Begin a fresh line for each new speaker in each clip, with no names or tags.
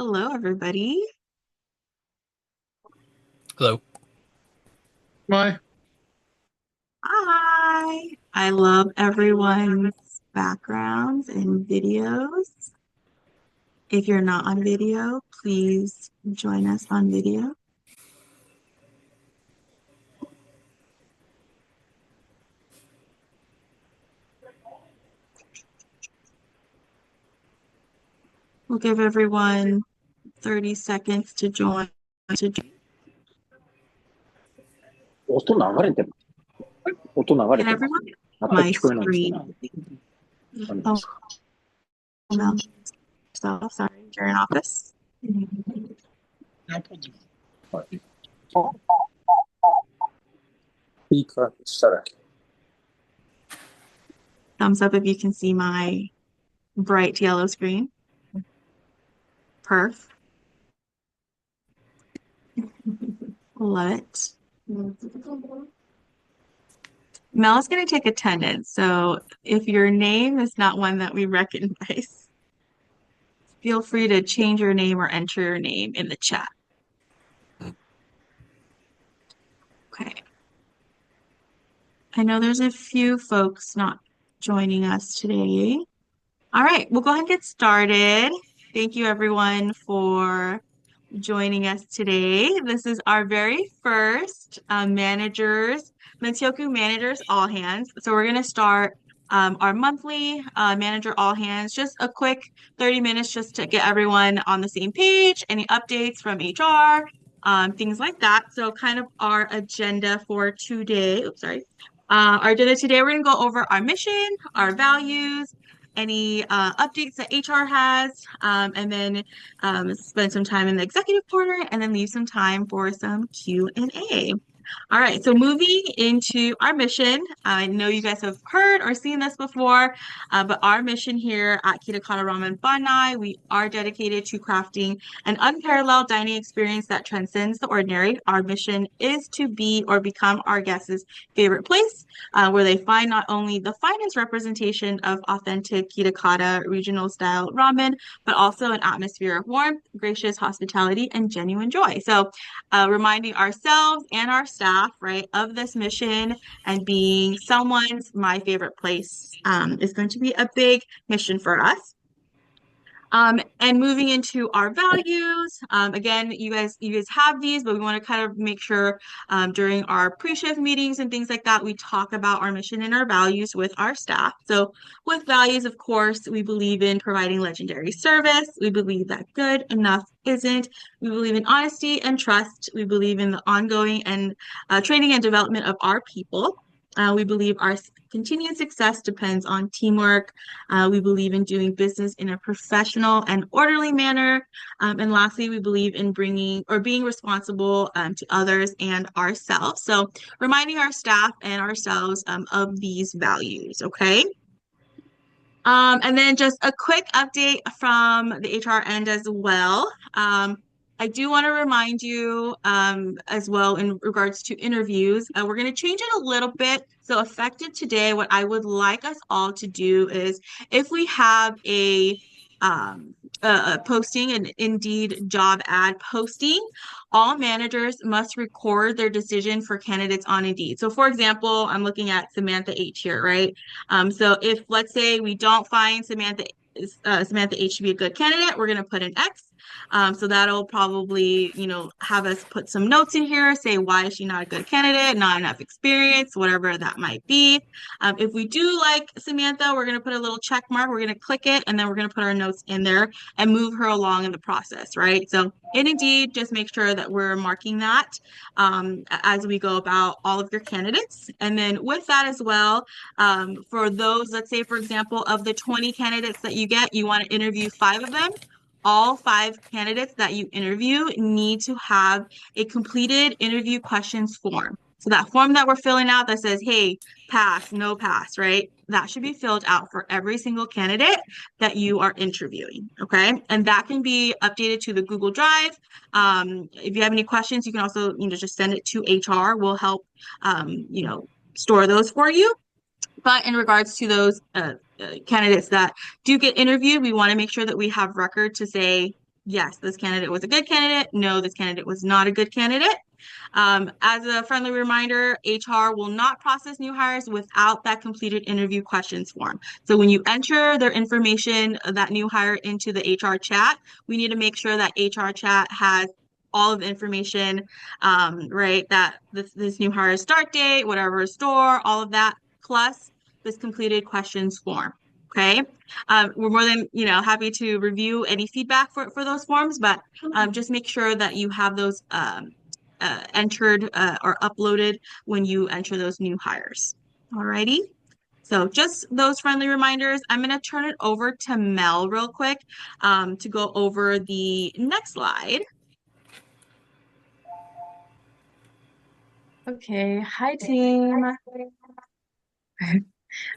Hello, everybody.
Hello.
Why?
Hi. I love everyone's backgrounds and videos. If you're not on video, please join us on video. We'll give everyone 30 seconds to join.
音流れてる。音流れ
Can
てます。
everyone
全く
my
聞こえないんですけど。
screen?
何で
Oh,
すか？
no. So sorry, you're in office.
はい。スピーカーしたら、
Thumbs up if you can see my bright yellow screen. Perf. Love it. Mel is going to take attendance. So if your name is not one that we recognize, feel free to change your name or enter your name in the chat. Okay. I know there's a few folks not joining us today. All right, we'll go ahead and get started. Thank you everyone for joining us today. This is our very first Mensyoku Managers All Hands. So we're going to start our monthly Manager All Hands, just a quick 30 minutes just to get everyone on the same page, any updates from HR, things like that. So kind of our agenda for today, oops, sorry. Our agenda today, we're going to go over our mission, our values, any updates that HR has, and then spend some time in the executive corner, and then leave some time for some Q&A. All right, so moving into our mission, I know you guys have heard or seen this before, but our mission here at Kitakata Ramen Banai, we are dedicated to crafting an unparalleled dining experience that transcends the ordinary. Our mission is to be or become our guests' favorite place, where they find not only the finest representation of authentic Kitakata regional style ramen, but also an atmosphere of warmth, gracious hospitality, and genuine joy. So reminding ourselves and our staff, right, of this mission and being someone's my favorite place is going to be a big mission for us. And moving into our values, again, you guys have these, but we want to kind of make sure during our pre-shift meetings and things like that, we talk about our mission and our values with our staff. So with values, of course, we believe in providing legendary service. We believe that good enough isn't. We believe in honesty and trust. We believe in the ongoing and training and development of our people. We believe our continued success depends on teamwork. We believe in doing business in a professional and orderly manner. And lastly, we believe in bringing or being responsible to others and ourselves. So, reminding our staff and ourselves of these values, okay? And then just a quick update from the HR end as well. I do want to remind you as well in regards to interviews, we're going to change it a little bit. So effective today, what I would like us all to do is if we have um, a posting, an Indeed job ad posting, all managers must record their decision for candidates on Indeed. So for example, I'm looking at Samantha H here, right? So if let's say we don't find Samantha H to be a good candidate, we're going to put an X. So that'll probably, have us put some notes in here, say why is she not a good candidate, not enough experience, whatever that might be. If we do like Samantha, we're going to put a little check mark, we're going to click it, and then we're going to put our notes in there and move her along in the process, right? So in Indeed, just make sure that we're marking that as we go about all of your candidates. And then with that as well, for those, let's say, for example, of the 20 candidates that you get, you want to interview 5 of them. All 5 candidates that you interview need to have a completed interview questions form. So that form that we're filling out that says, hey, pass, no pass, right? That should be filled out for every single candidate that you are interviewing. Okay. And that can be updated to the Google Drive. If you have any questions, you can also, just send it to HR. We'll help, store those for you. But in regards to those candidates that do get interviewed, we want to make sure that we have record to say Yes, this candidate was a good candidate. No, this candidate was not a good candidate. As a friendly reminder, HR will not process new hires without that completed interview questions form. So when you enter their information, that new hire into the HR chat, we need to make sure that HR chat has all of the information, right? That this new hire start date, whatever store, all of that, plus this completed questions form. Okay. We're more than, happy to review any feedback for those forms, but just make sure that you have those entered or uploaded when you enter those new hires. Alrighty. So just those friendly reminders. I'm going to turn it over to Mel real quick to go over the next slide.
Okay, hi team.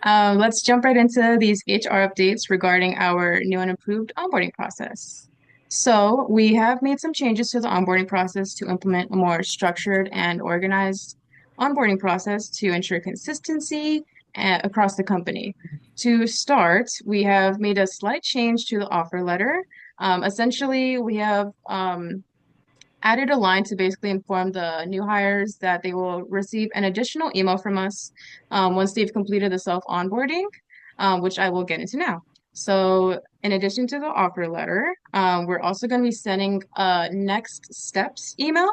Let's jump right into these HR updates regarding our new and improved onboarding process. So we have made some changes to the onboarding process to implement a more structured and organized onboarding process to ensure consistency across the company. To start, we have made a slight change to the offer letter. Essentially, we have added a line to basically inform the new hires that they will receive an additional email from us once they've completed the self-onboarding, which I will get into now. So in addition to the offer letter, we're also going to be sending a next steps email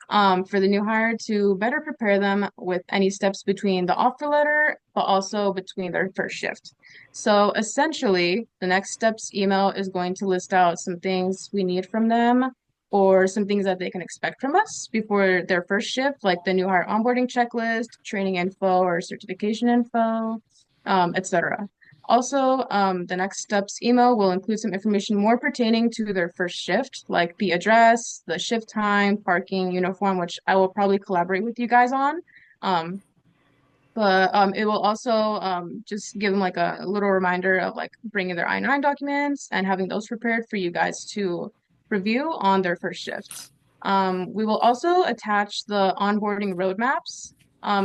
for the new hire to better prepare them with any steps between the offer letter, but also between their first shift. So essentially, the next steps email is going to list out some things we need from them or some things that they can expect from us before their first shift, like the new hire onboarding checklist, training info or certification info, etc. Also, the next steps email will include some information more pertaining to their first shift, like the address, the shift time, parking, uniform, which I will probably collaborate with you guys on. Um, but it will also just give them like a little reminder of like bringing their I-9 documents and having those prepared for you guys to review on their first shift. We will also attach the onboarding roadmaps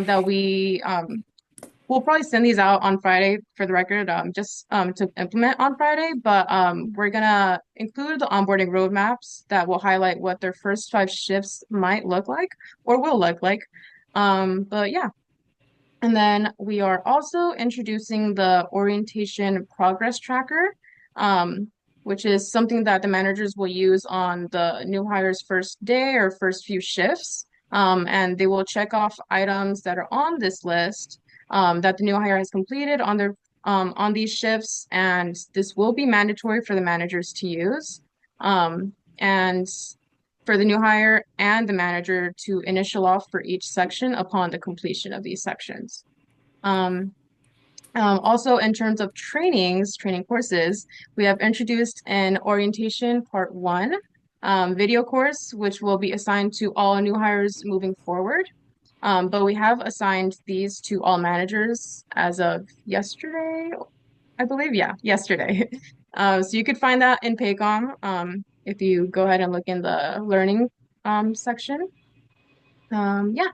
that we'll probably send these out on Friday for the record, just to implement on Friday. But we're gonna include the onboarding roadmaps that will highlight what their first 5 shifts might look like or will look like. But yeah. And then we are also introducing the orientation progress tracker, which is something that the managers will use on the new hires' first day or first few shifts. And they will check off items that are on this list that the new hire has completed on these shifts, and this will be mandatory for the managers to use. And for the new hire and the manager to initial off for each section upon the completion of these sections. Um, Also, in terms of training courses, we have introduced an orientation part one video course, which will be assigned to all new hires moving forward. But we have assigned these to all managers as of yesterday, I believe. Yeah, yesterday. So you could find that in Paycom if you go ahead and look in the learning section. Yeah.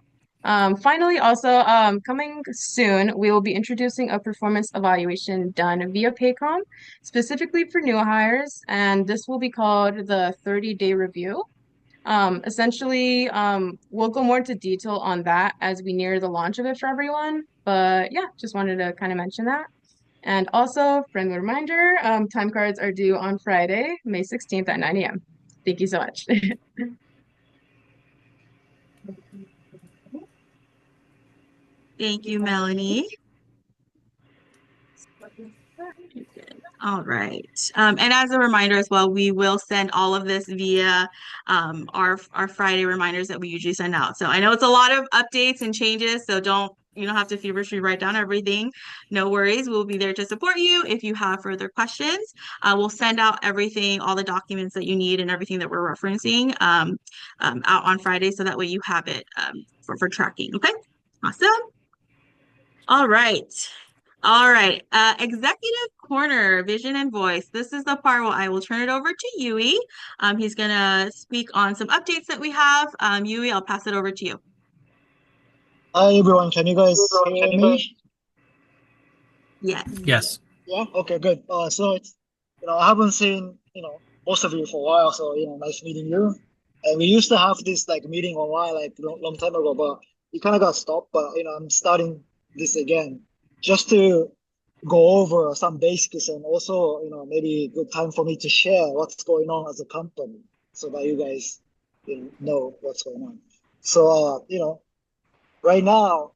Finally, also coming soon, we will be introducing a performance evaluation done via Paycom, specifically for new hires, and this will be called the 30-day review. Essentially, we'll go more into detail on that as we near the launch of it for everyone. But yeah, just wanted to kind of mention that. And also, friendly reminder, time cards are due on Friday, May 16th at 9 a.m. Thank you so much.
Thank you, Melanie. All right. And as a reminder as well, we will send all of this via our Friday reminders that we usually send out. So I know it's a lot of updates and changes, so you don't have to feverishly write down everything. No worries. We'll be there to support you if you have further questions. We'll send out everything, all the documents that you need and everything that we're referencing out on Friday, so that way you have it for tracking. Okay. Awesome. All right. All right. Executive Corner, Vision and Voice. This is the part where I will turn it over to Yui. He's gonna speak on some updates that we have. Yui, I'll pass it over to you.
Hi everyone, can you guys hear me?
Yes.
Yes.
Yeah. Okay. Good. So it's I haven't seen most of you for a while, so nice meeting you. And we used to have this like meeting online like long time ago, but we kind of got stopped. But I'm starting this again just to go over some basics and also maybe good time for me to share what's going on as a company so that you guys know what's going on. So right now,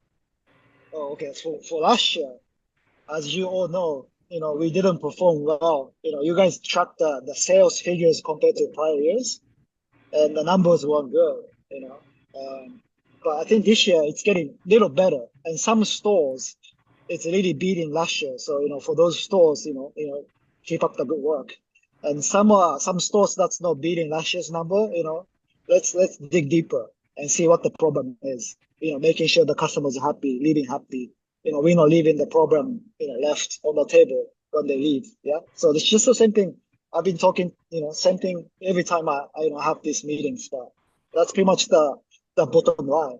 oh, okay, for last year, as you all know, we didn't perform well. You guys tracked the sales figures compared to prior years, and the numbers weren't good. But I think this year it's getting a little better, and some stores it's really beating last year. So for those stores, keep up the good work. And some stores that's not beating last year's number, let's dig deeper and see what the problem is. Making sure the customers are happy, leaving happy. We're not leaving the problem, left on the table when they leave. Yeah. So it's just the same thing. I've been talking, same thing every time I have these meetings, but that's pretty much the bottom line.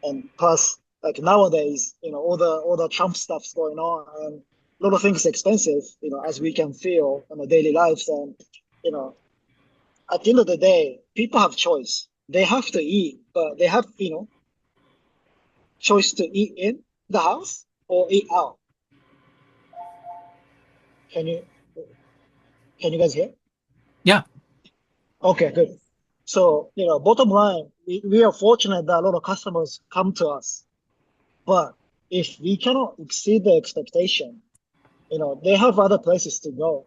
And plus, like nowadays, all the Trump stuff's going on, and a lot of things expensive, as we can feel in our daily lives. And you know, at the end of the day, people have choice. They have to eat, but they have, choice to eat in the house or eat out. Can you can you guys hear?
Yeah.
Okay, good. So, bottom line, we are fortunate that a lot of customers come to us. But if we cannot exceed the expectation, they have other places to go.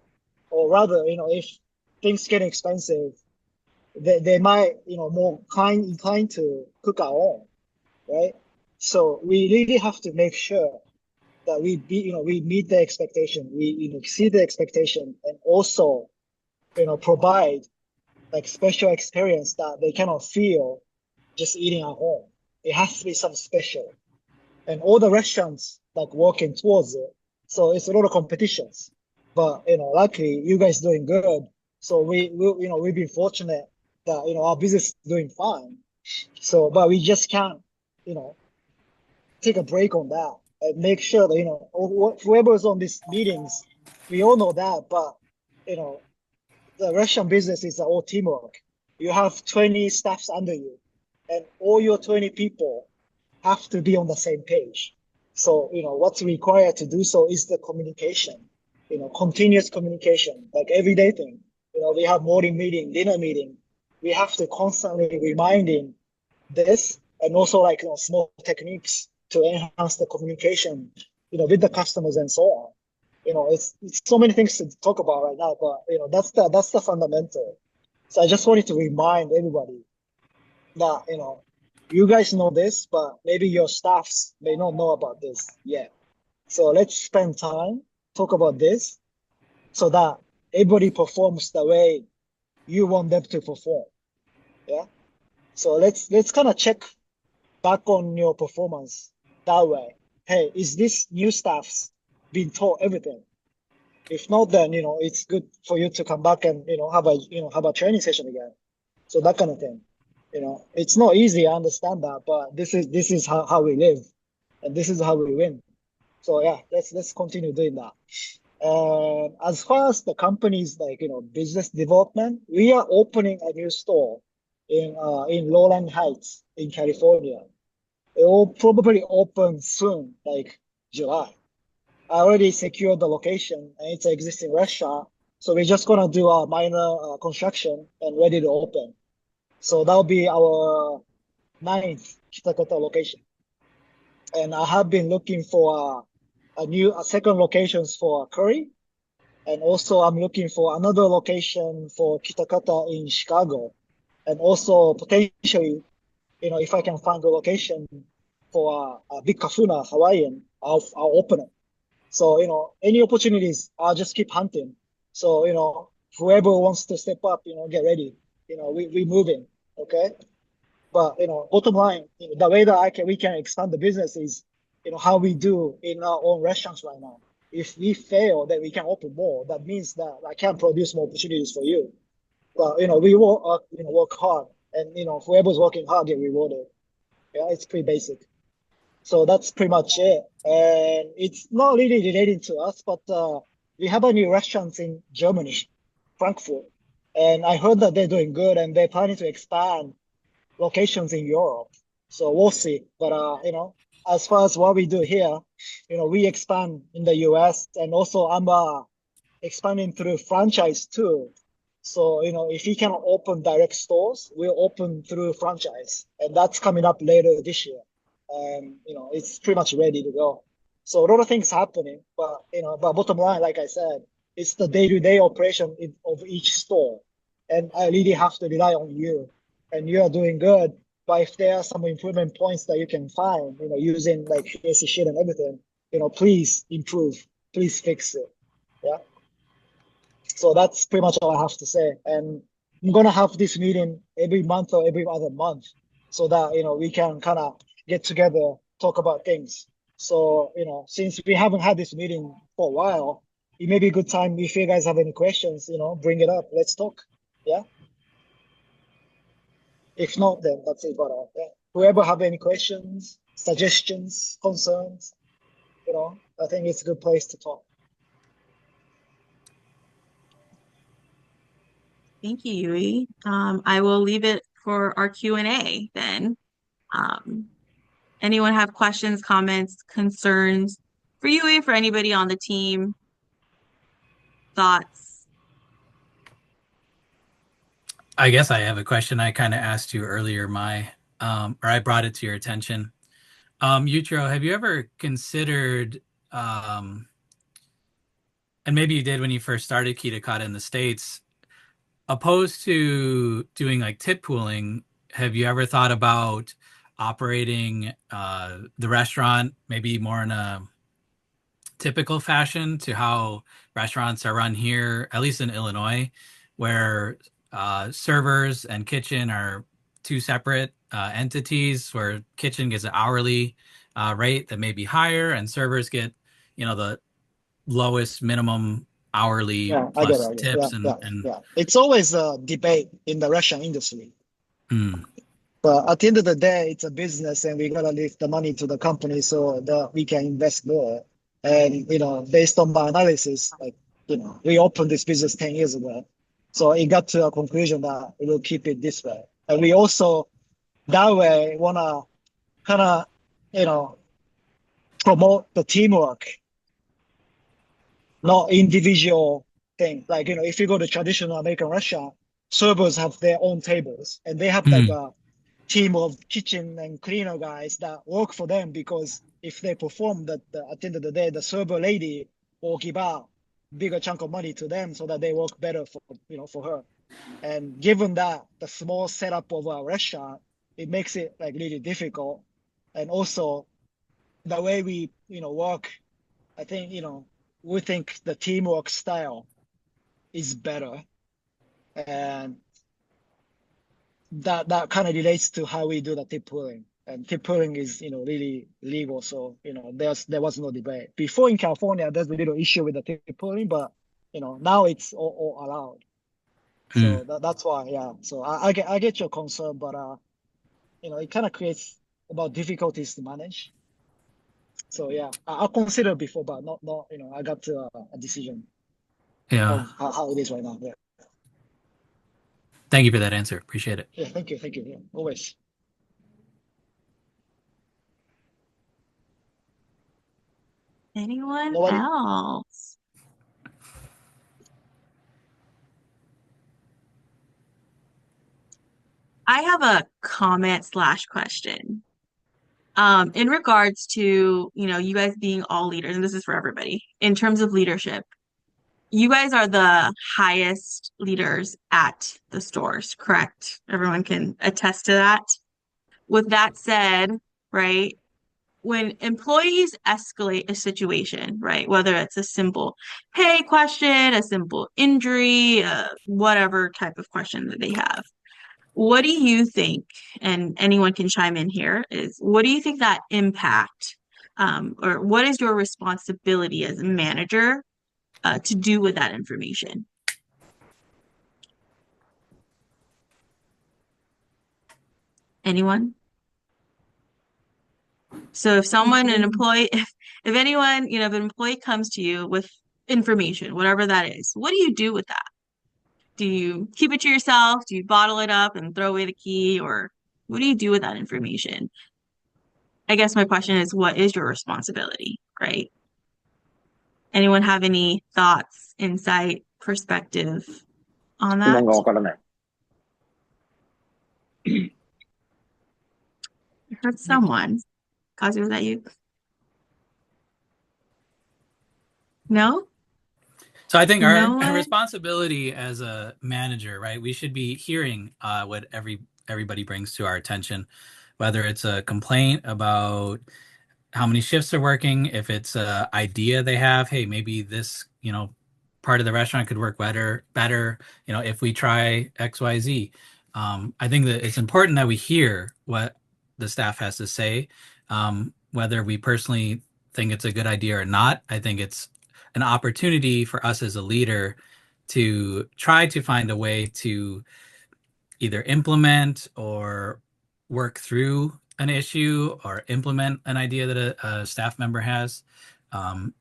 Or rather, if things get expensive, they might, more inclined to cook our own, right? So we really have to make sure that we meet the expectation, we exceed the expectation, and also, provide like special experience that they cannot feel just eating at home. It has to be something special. And all the restaurants like working towards it. So it's a lot of competitions. But luckily you guys doing good. So we've been fortunate that our business is doing fine. So but we just can't, you know, take a break on that and make sure that whoever's on these meetings, we all know that. But you know, the restaurant business is all teamwork. You have 20 staffs under you, and all your 20 people have to be on the same page. So, what's required to do so is the communication, continuous communication, like everyday thing. We have morning meeting, dinner meeting. We have to constantly reminding this and also like, small techniques to enhance the communication, with the customers and so on. It's so many things to talk about right now, but that's the fundamental. So I just wanted to remind everybody that you guys know this, but maybe your staffs may not know about this yet. So let's spend time talk about this so that everybody performs the way you want them to perform. Yeah. So let's kind of check back on your performance that way. Hey, is this new staffs being taught everything? If not, then it's good for you to come back and have a training session again. So that kind of thing. It's not easy. I understand that, but this is how we live, and this is how we win. So yeah, let's continue doing that. And as far as the company's like business development, we are opening a new store in Lowland Heights in California. It will probably open soon, like July. I already secured the location, and it's an existing restaurant. So we're just gonna do a minor construction and ready to open. So that'll be our ninth Kitakata location. And I have been looking for a second locations for Curry. And also I'm looking for another location for Kitakata in Chicago. And also potentially, if I can find a location for a Big Kafuna Hawaiian, I'll open it. So, any opportunities, I'll just keep hunting. So, whoever wants to step up, get ready. We moving, okay? But, bottom line, the way that we can expand the business is, how we do in our own restaurants right now. If we fail, then we can open more. That means that I can produce more opportunities for you. But, we work hard, and, whoever's working hard get rewarded. Yeah, it's pretty basic. So that's pretty much it. And it's not really relating to us, but we have a new restaurant in Germany, Frankfurt. And I heard that they're doing good and they're planning to expand locations in Europe. So we'll see. But as far as what we do here, we expand in the US and also I'm expanding through franchise too. So, if we can open direct stores, we'll open through franchise. And that's coming up later this year. And, it's pretty much ready to go. So a lot of things happening, but bottom line, like I said, it's the day-to-day operation of each store. And I really have to rely on you. And you are doing good. But if there are some improvement points that you can find, using like CSC sheet and everything, please improve, please fix it. Yeah. So that's pretty much all I have to say. And I'm gonna have this meeting every month or every other month so that we can kind of get together, talk about things. So, since we haven't had this meeting for a while, it may be a good time if you guys have any questions, bring it up. Let's talk. Yeah. If not, then that's it. But yeah. Whoever have any questions, suggestions, concerns, I think it's a good place to talk.
Thank you, Yui. I will leave it for our Q&A then. Um, anyone have questions, comments, concerns for Yui, for anybody on the team, thoughts?
I guess I have a question. I kind of asked you earlier, or I brought it to your attention. Yutro, have you ever considered, um, and maybe you did when you first started Kitakata in the States, opposed to doing like tip pooling, have you ever thought about operating the restaurant maybe more in a typical fashion to how restaurants are run here, at least in Illinois, where servers and kitchen are two separate entities, where kitchen gets an hourly rate that may be higher, and servers get, the lowest minimum hourly
Yeah, I get
plus
it. Yeah,
tips
yeah,
and
yeah. It's always a debate in the Russian industry.
mm,
But at the end of the day, it's a business and we gotta leave the money to the company so that we can invest more. And, based on my analysis, like, we opened this business 10 years ago. So it got to a conclusion that we will keep it this way. And we also, that way, wanna kind of, you know, promote the teamwork, not individual thing. Like, if you go to traditional American restaurant, servers have their own tables and they have like
mm,
a team of kitchen and cleaner guys that work for them because if they perform that at the end of the day, the server lady will give out bigger chunk of money to them so that they work better for her. And given that the small setup of a restaurant, it makes it like really difficult. And also the way we, work, I think, we think the teamwork style is better. And that kind of relates to how we do the tip pooling. And tip pooling is, really legal. So, there was no debate. Before in California, there's a little issue with the tip pooling, but now it's all allowed.
mm.
So that's why, yeah. So I get your concern, but it kind of creates about difficulties to manage. So yeah, I'll consider before, but not I got to a decision
Yeah.
of how it is right now. Yeah,
Thank you for that answer. Appreciate it.
yeah. Thank you. Yeah, always.
Anyone
Nobody.
else? I have a comment slash question. In regards to, you guys being all leaders, and this is for everybody, in terms of leadership, you guys are the highest leaders at the stores, correct? Everyone can attest to that. With that said, right, when employees escalate a situation, right, whether it's a simple pay question, a simple injury, whatever type of question that they have, what do you think, and anyone can chime in here, is what do you think that impact, or what is your responsibility as a manager, to do with that information? Anyone? So if someone, an employee, if anyone, if an employee comes to you with information, whatever that is, what do you do with that? Do you keep it to yourself? Do you bottle it up and throw away the key? Or what do you do with that information? I guess my question is, what is your responsibility, right? Anyone have any thoughts, insight, perspective on
今
that?
がわからない。
I heard someone. Kazu, was that you? No?
So I think
No
our
one?
responsibility as a manager, right? We should be hearing what everybody brings to our attention, whether it's a complaint about how many shifts are working, if it's a idea they have, hey, maybe this, part of the restaurant could work better, if we try XYZ. I think that it's important that we hear what the staff has to say, whether we personally think it's a good idea or not. I think it's an opportunity for us as a leader to try to find a way to either implement or work through an issue or implement an idea that a staff member has.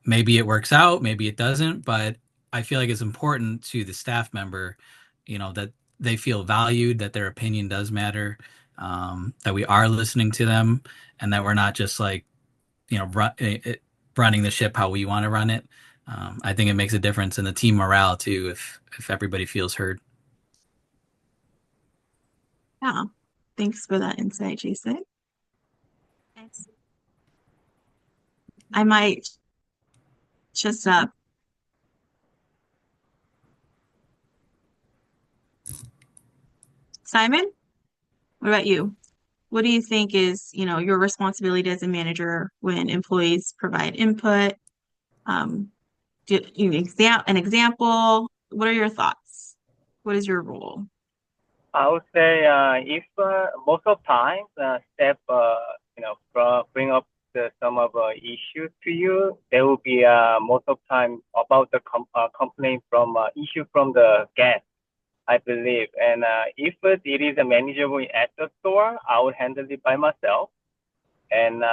Maybe it works out, maybe it doesn't, but I feel like it's important to the staff member, that they feel valued, that their opinion does matter, that we are listening to them, and that we're not just like, running the ship how we want to run it. I think it makes a difference in the team morale too if everybody feels heard.
Yeah. Thanks for that insight, Jason. I might just Simon, what about you? What do you think is, your responsibility as a manager when employees provide input? An example? What are your thoughts? What is your role?
I would say if most of time staff bring up some of issues to you, there will be most of time about the complaint from issue from the guest, I believe. And if it is manageable at the store, I would handle it by myself. And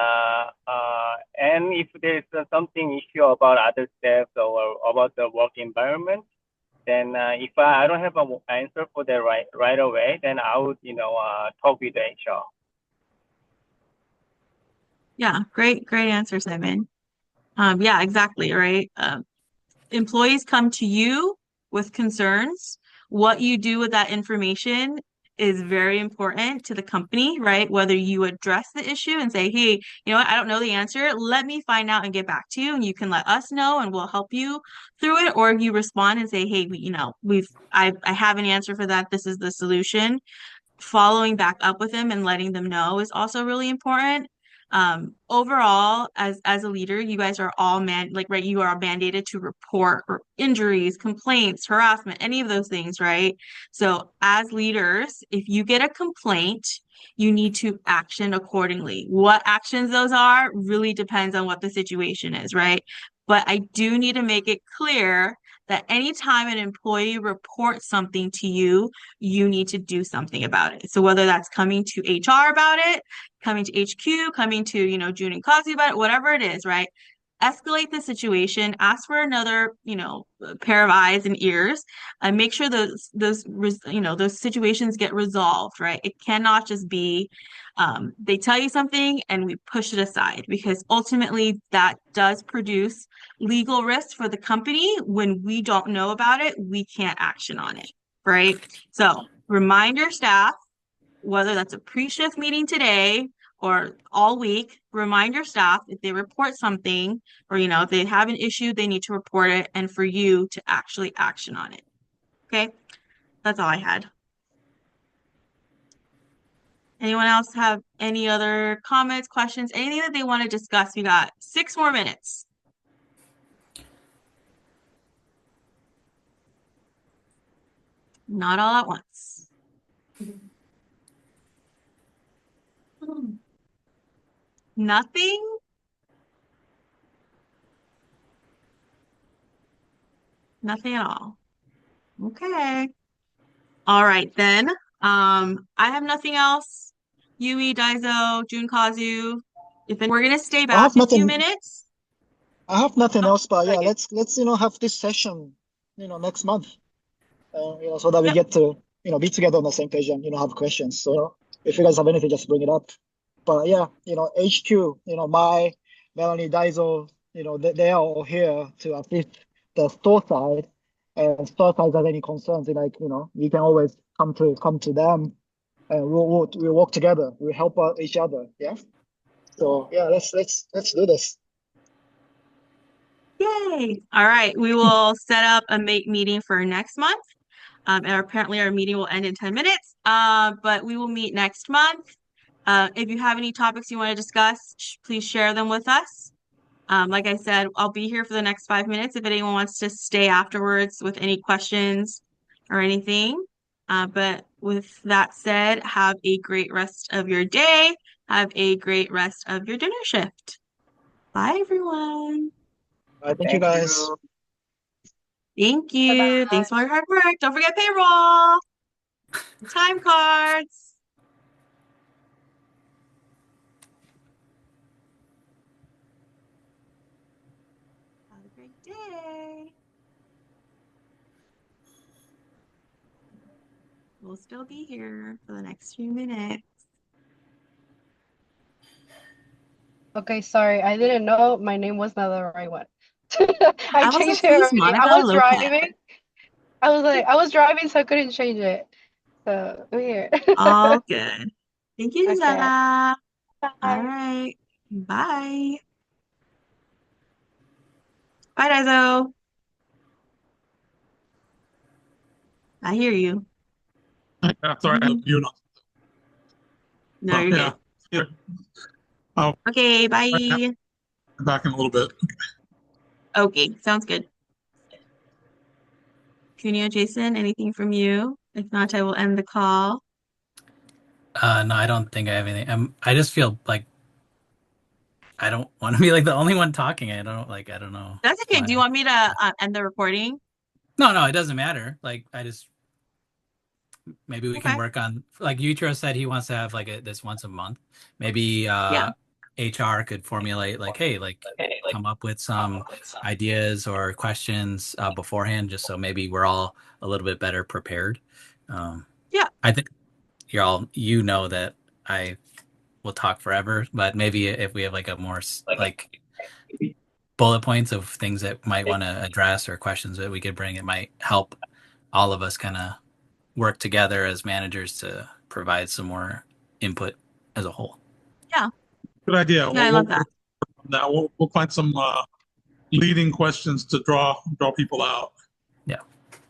if there is something issue about other staff or about the work environment, then if I don't have an answer for that right away, then I would talk with the HR.
Yeah, great answer, Simon. Yeah, exactly, right? Employees come to you with concerns. What you do with that information is very important to the company, right? Whether you address the issue and say, hey, you know what, I don't know the answer. Let me find out and get back to you, and you can let us know and we'll help you through it. Or you respond and say, hey, I have an answer for that. This is the solution. Following back up with them and letting them know is also really important. Overall, as a leader, you guys are all right, you are mandated to report or injuries, complaints, harassment, any of those things, right? So as leaders, if you get a complaint, you need to action accordingly. What actions those are really depends on what the situation is, right? But I do need to make it clear that anytime an employee reports something to you, you need to do something about it. So whether that's coming to HR about it, coming to HQ, coming to, June and Kazi about it, whatever it is, right? Escalate the situation, ask for another, pair of eyes and ears, and make sure those situations get resolved, right? It cannot just be they tell you something and we push it aside, because ultimately that does produce legal risks for the company. When we don't know about it, we can't action on it, right? So remind your staff, whether that's a pre-shift meeting today or all week, remind your staff if they report something or, if they have an issue, they need to report it, and for you to actually action on it. Okay, that's all I had. Anyone else have any other comments, questions, anything that they want to discuss? We got 6 more minutes. Not all at once. Nothing? Nothing at all. Okay. All right then. I have nothing else. Yui, Daizo, Junkazu. We're gonna stay
I
back
have
a few
nothing.
minutes.
I have nothing
Oh,
else, but yeah,
okay.
let's have this session, next month. so that we
Yep.
get to, be together on the same page and, have questions. So if you guys have anything, just bring it up. But yeah, HQ, Melanie, Daiso, they are all here to assist the store side. And store side has any concerns, you can always come to them, and we'll work together. We'll help out each other. Yeah. So yeah, let's do this.
Yay. All right. We will set up a meeting for next month. And apparently our meeting will end in 10 minutes. But we will meet next month. If you have any topics you want to discuss, please share them with us. Like I said, I'll be here for the next 5 minutes if anyone wants to stay afterwards with any questions or anything. But with that said, have a great rest of your day. Have a great rest of your dinner shift. Bye, everyone.
All right, thank you guys.
Thank you.
Bye-bye.
Thanks for your hard work. Don't forget payroll. Time cards. Have a great day. We'll still be here for the next few minutes.
Okay, sorry, I didn't know my name was not the right one.
I
I
was like,
changed it
please,
already.
Monica Lopez.
I was driving, so I couldn't change it. So I'm here.
All good. Thank you,
Okay.
Zara. All
Bye.
right. Bye. Bye, Daiso. I hear you.
Yeah, sorry, you know.
No, you're
Yeah.
good.
Oh,
Okay, bye.
back in a little bit.
Okay, sounds good. Cuneo, Jason, anything from you? If not, I will end the call.
No, I don't think I have anything. I just feel like I don't want to be like the only one talking. I don't know
That's okay. Do you
why.
want me to end the recording?
No, it doesn't matter. Like maybe we can
Okay.
work on, like Yutro said, he wants to have like this once a month. Maybe
Yeah.
HR could formulate like, hey, like come up with some ideas or questions beforehand, just so maybe we're all a little bit better prepared.
Yeah.
I think you know that I will talk forever, but maybe if we have like a more like bullet points of things that might want to address or questions that we could bring, it might help all of us kind of work together as managers to provide some more input as a whole.
Yeah.
Good idea.
Yeah, I love that.
We'll find some leading questions to draw people out.
Yeah.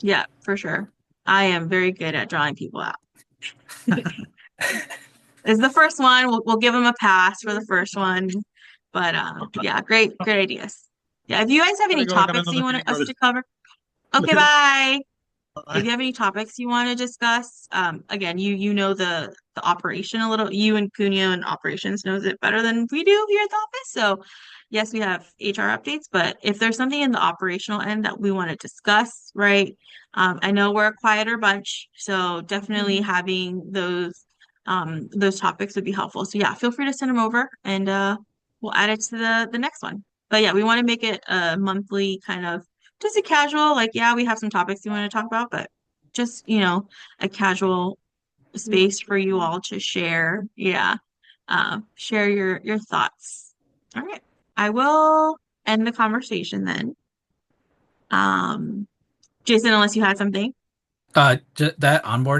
Yeah, for sure. I am very good at drawing people out. This is the first one. We'll give them a pass for the first one. But yeah, great ideas. Yeah, if you guys have any
Gotta go. I got
topics that
another
you want
meeting
us
already.
to cover. Okay, bye.
Bye.
If you have any topics you want to discuss, again, you know the operation a little. You and Cuneo and operations knows it better than we do here at the office. So yes, we have HR updates, but if there's something in the operational end that we want to discuss, right? I know we're a quieter bunch, so definitely having those topics would be helpful. So yeah, feel free to send them over and we'll add it to the next one. But yeah, we want to make it a monthly kind of just a casual, like, yeah, we have some topics we want to talk about, but just, a casual space for you all to share. Yeah. Share your thoughts. All right. I will end the conversation then. Jason, unless you had something.
That onboarding